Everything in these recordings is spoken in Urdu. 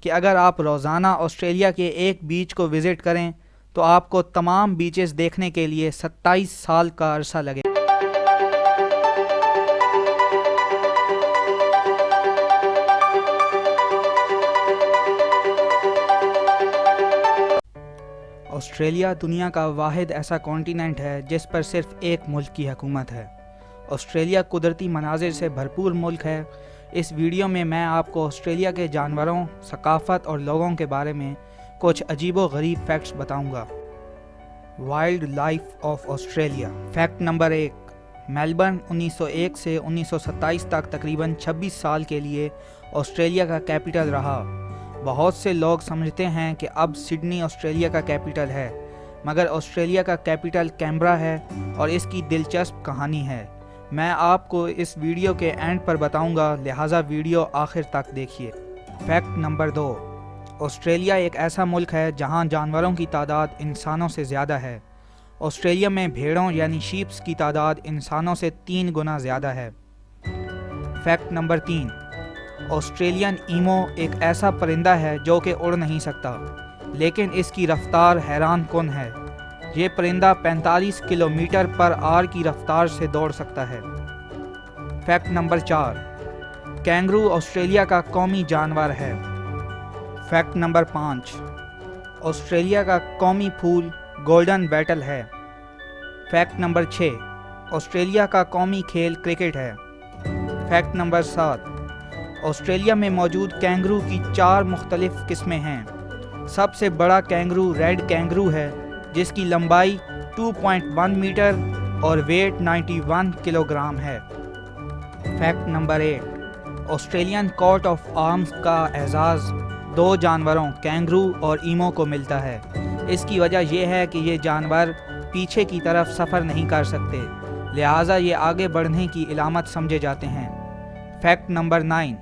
کہ اگر آپ روزانہ آسٹریلیا کے ایک بیچ کو وزٹ کریں تو آپ کو تمام بیچز دیکھنے کے لیے 27 سال کا عرصہ لگے۔ آسٹریلیا دنیا کا واحد ایسا کانٹیننٹ ہے جس پر صرف ایک ملک کی حکومت ہے۔ آسٹریلیا قدرتی مناظر سے بھرپور ملک ہے۔ اس ویڈیو میں آپ کو آسٹریلیا کے جانوروں، ثقافت اور لوگوں کے بارے میں کچھ عجیب و غریب فیکٹس بتاؤں گا۔ Wildlife of Australia. Fact number 1، Melbourne 1901 سے 1927 تک تقریباً 26 سال کے لیے آسٹریلیا کا کیپٹل رہا۔ بہت سے لوگ سمجھتے ہیں کہ اب سڈنی آسٹریلیا کا کیپٹل ہے، مگر آسٹریلیا کا کیپٹل کینبرا ہے اور اس کی دلچسپ کہانی ہے۔ میں آپ کو اس ویڈیو کے اینڈ پر بتاؤں گا، لہٰذا ویڈیو آخر تک دیکھیے۔ فیکٹ نمبر 2، آسٹریلیا ایک ایسا ملک ہے جہاں جانوروں کی تعداد انسانوں سے زیادہ ہے۔ آسٹریلیا میں بھیڑوں یعنی شیپس کی تعداد انسانوں سے 3 گنا زیادہ ہے۔ فیکٹ نمبر 3، آسٹریلین ایمو ایک ایسا پرندہ ہے جو کہ اڑ نہیں سکتا، لیکن اس کی رفتار حیران کن ہے۔ یہ پرندہ 45 کلومیٹر پر آور کی رفتار سے دوڑ سکتا ہے۔ فیکٹ نمبر 4، کینگرو آسٹریلیا کا قومی جانور ہے۔ فیکٹ نمبر 5، آسٹریلیا کا قومی پھول گولڈن بیٹل ہے۔ فیکٹ نمبر 6، آسٹریلیا کا قومی کھیل کرکٹ ہے۔ فیکٹ نمبر 7، آسٹریلیا میں موجود کینگرو کی 4 مختلف قسمیں ہیں۔ سب سے بڑا کینگرو ریڈ کینگرو ہے جس کی لمبائی 2.1 میٹر اور ویٹ 91 کلو گرام ہے۔ Fact number 8، Australian coat of arms کا اعزاز 2 جانوروں کینگرو اور ایمو کو ملتا ہے۔ اس کی وجہ یہ ہے کہ یہ جانور پیچھے کی طرف سفر نہیں کر سکتے، لہٰذا یہ آگے بڑھنے کی علامت سمجھے جاتے ہیں۔ فیکٹ نمبر 9،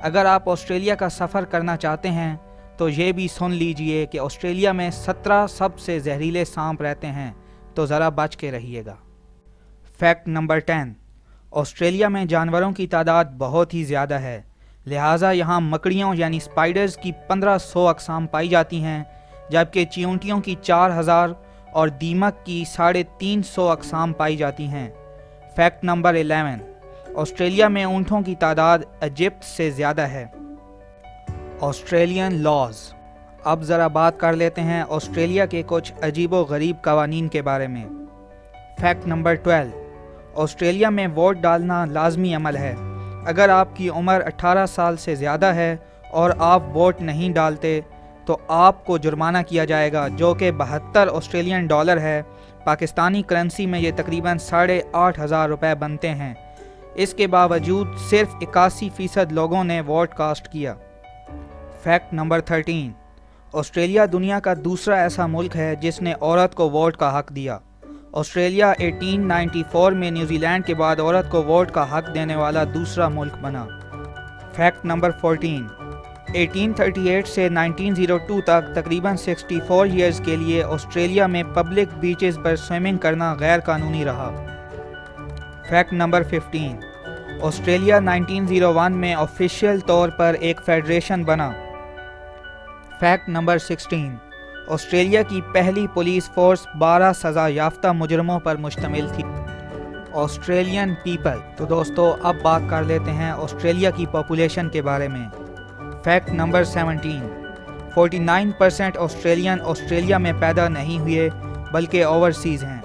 اگر آپ آسٹریلیا کا سفر کرنا چاہتے ہیں تو یہ بھی سن لیجئے کہ آسٹریلیا میں 17 سب سے زہریلے سانپ رہتے ہیں، تو ذرا بچ کے رہیے گا۔ فیکٹ نمبر 10، آسٹریلیا میں جانوروں کی تعداد بہت ہی زیادہ ہے، لہٰذا یہاں مکڑیوں یعنی سپائڈرز کی 1500 اقسام پائی جاتی ہیں، جبکہ چیونٹیوں کی 4000 اور دیمک کی 350 اقسام پائی جاتی ہیں۔ فیکٹ نمبر 11، آسٹریلیا میں اونٹوں کی تعداد ایجپٹ سے زیادہ ہے۔ Australian laws. اب ذرا بات کر لیتے ہیں آسٹریلیا کے کچھ عجیب و غریب قوانین کے بارے میں۔ فیکٹ نمبر 12، آسٹریلیا میں ووٹ ڈالنا لازمی عمل ہے۔ اگر آپ کی عمر 18 سال سے زیادہ ہے اور آپ ووٹ نہیں ڈالتے تو آپ کو جرمانہ کیا جائے گا، جو کہ 72 آسٹریلین ڈالر ہے۔ پاکستانی کرنسی میں یہ تقریباً 8500 روپے بنتے ہیں۔ اس کے باوجود صرف 81% لوگوں نے ووٹ کاسٹ کیا۔ فیکٹ نمبر 13، آسٹریلیا دنیا کا دوسرا ایسا ملک ہے جس نے عورت کو ووٹ کا حق دیا۔ آسٹریلیا 1894 میں نیوزی لینڈ کے بعد عورت کو ووٹ کا حق دینے والا دوسرا ملک بنا۔ فیکٹ نمبر 14، 1838 سے 1902 تک تقریباً 64 ایئرز کے لیے آسٹریلیا میں پبلک بیچز پر سوئمنگ کرنا غیر قانونی رہا۔ فیکٹ نمبر 15، آسٹریلیا 1901 میں آفیشیل طور پر ایک فیڈریشن بنا۔ فیکٹ نمبر 16، آسٹریلیا کی پہلی پولیس فورس 12 سزا یافتہ مجرموں پر مشتمل تھی۔ Australian people. تو دوستو اب بات کر لیتے ہیں آسٹریلیا کی پاپولیشن کے بارے میں۔ فیکٹ نمبر 17، 49% آسٹریلین آسٹریلیا میں پیدا نہیں ہوئے بلکہ اوورسیز ہیں۔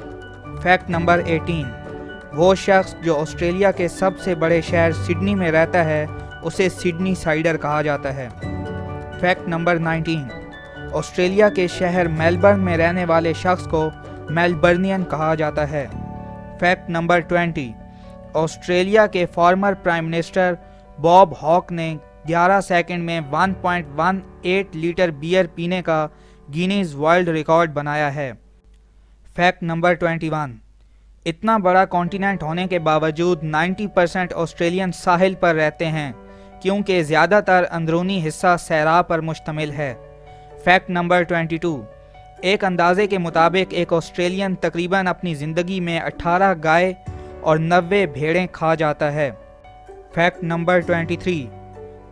فیکٹ نمبر 18، وہ شخص جو آسٹریلیا کے سب سے بڑے شہر سڈنی میں رہتا ہے اسے سڈنی سائڈر کہا جاتا ہے۔ فیکٹ نمبر 19، آسٹریلیا کے شہر میلبرن میں رہنے والے شخص کو میلبرنین کہا جاتا ہے۔ فیکٹ نمبر 20، آسٹریلیا کے فارمر پرائم منسٹر باب ہاک نے 11 سیکنڈ میں 1.18 لیٹر بیئر پینے کا گینیز ورلڈ ریکارڈ بنایا ہے۔ فیکٹ نمبر 21، اتنا بڑا کانٹیننٹ ہونے کے باوجود 90% آسٹریلین ساحل پر رہتے ہیں کیونکہ زیادہ تر اندرونی حصہ صحرا پر مشتمل ہے۔ فیکٹ نمبر 22، ایک اندازے کے مطابق ایک آسٹریلین تقریباً اپنی زندگی میں 18 گائے اور 90 بھیڑیں کھا جاتا ہے۔ Fact number 23،